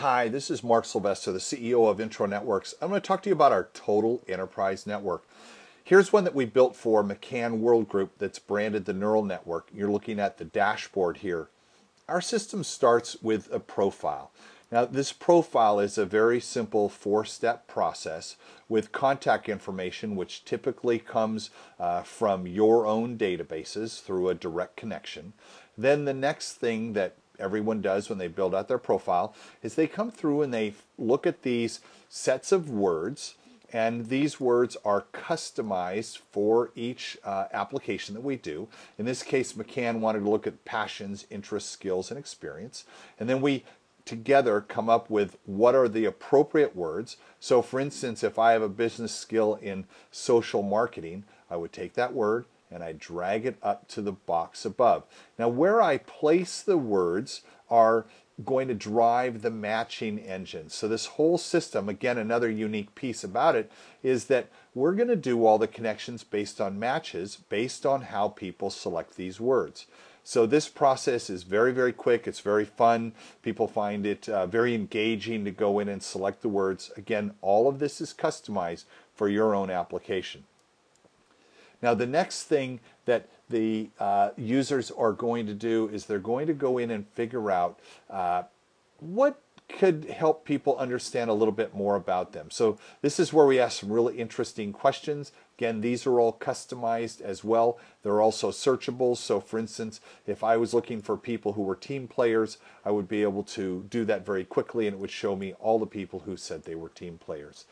Hi, this is Mark Sylvester, the CEO of introNetworks. I'm going to talk to you about our total enterprise network. Here's one that we built for McCannWorldgroup that's branded the neural network. You're looking at the dashboard here. Our system starts with a profile. Now, this profile is a very simple four-step process with contact information, which typically comes from your own databases through a direct connection. Then the next thing that everyone does when they build out their profile is they come through and they look at these sets of words, and these words are customized for each application that we do. In this case, McCann wanted to look at passions, interests, skills, and experience. And then we together come up with what are the appropriate words. So for instance, if I have a business skill in social marketing, I would take that word and I drag it up to the box above. Now, where I place the words are going to drive the matching engine. So this whole system, again, another unique piece about it is that we're going to do all the connections based on matches, based on how people select these words. So this process is very, very quick. It's very fun. People find it very engaging to go in and select the words. Again, all of this is customized for your own application. Now, the next thing that the users are going to do is they're going to go in and figure out what could help people understand a little bit more about them. So this is where we ask some really interesting questions. Again, these are all customized as well. They're also searchable. So for instance, if I was looking for people who were team players, I would be able to do that very quickly and it would show me all the people who said they were team players.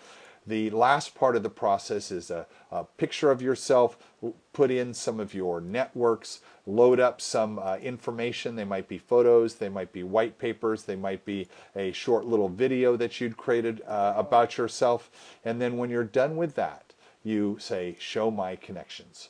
The last part of the process is a picture of yourself, put in some of your networks, load up some information. They might be photos, they might be white papers, they might be a short little video that you'd created about yourself. And then when you're done with that, you say, show my connections.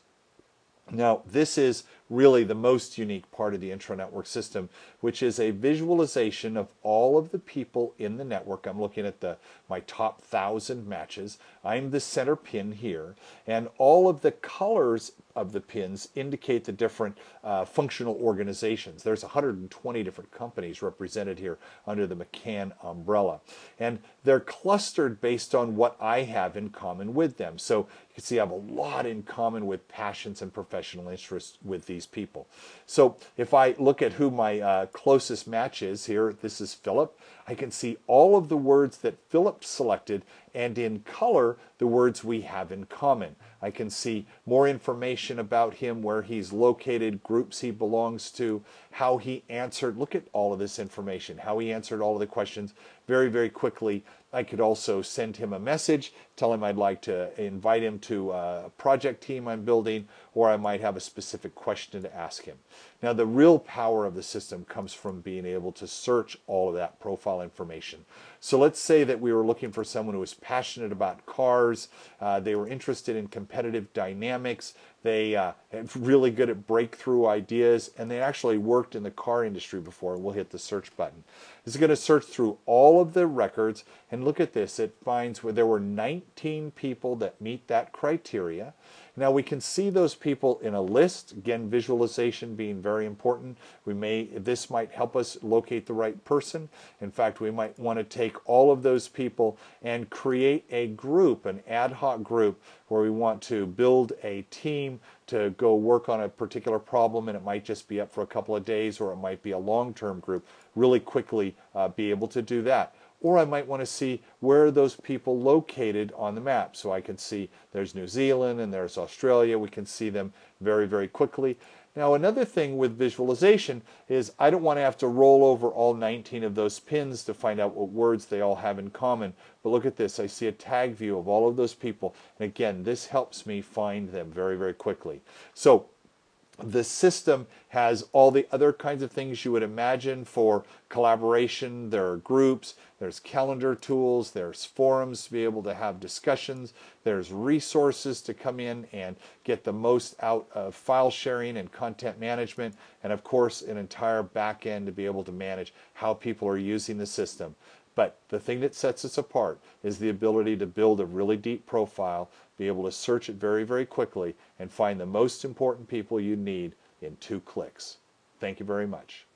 Now, this is really the most unique part of the introNetwork system, which is a visualization of all of the people in the network. I'm looking at my top 1,000 matches. I'm the center pin here, and all of the colors of the pins indicate the different functional organizations. There's 120 different companies represented here under the McCann umbrella, and they're clustered based on what I have in common with them. So you can see I have a lot in common with passions and professional interests with these people. So if I look at who my closest match is here, this is Philip. I can see all of the words that Philip selected and in color the words we have in common. I can see more information about him, where he's located, groups he belongs to, how he answered. Look at all of this information, how he answered all of the questions very, very quickly. I could also send him a message, tell him I'd like to invite him to a project team I'm building, or I might have a specific question to ask him. Now, the real power of the system comes from being able to search all of that profile information. So let's say that we were looking for someone who was passionate about cars, they were interested in competitive dynamics, they are really good at breakthrough ideas, and they actually worked in the car industry before. We'll hit the search button. It's going to search through all of the records, and look at this. It finds where there were 19 people that meet that criteria. Now we can see those people in a list. Again, visualization being very important. This might help us locate the right person. In fact, we might want to take all of those people and create a group, an ad hoc group, where we want to build a team to go work on a particular problem, and it might just be up for a couple of days, or it might be a long-term group. Really quickly be able to do that. Or I might want to see where are those people located on the map. So I can see there's New Zealand and there's Australia. We can see them very, very quickly. Now, another thing with visualization is I don't want to have to roll over all 19 of those pins to find out what words they all have in common. But look at this. I see a tag view of all of those people. And again, this helps me find them very, very quickly. So the system has all the other kinds of things you would imagine for collaboration. There are groups, there's calendar tools, there's forums to be able to have discussions, there's resources to come in and get the most out of file sharing and content management, and of course an entire back end to be able to manage how people are using the system. But the thing that sets us apart is the ability to build a really deep profile, be able to search it very, very quickly, and find the most important people you need in 2 clicks. Thank you very much.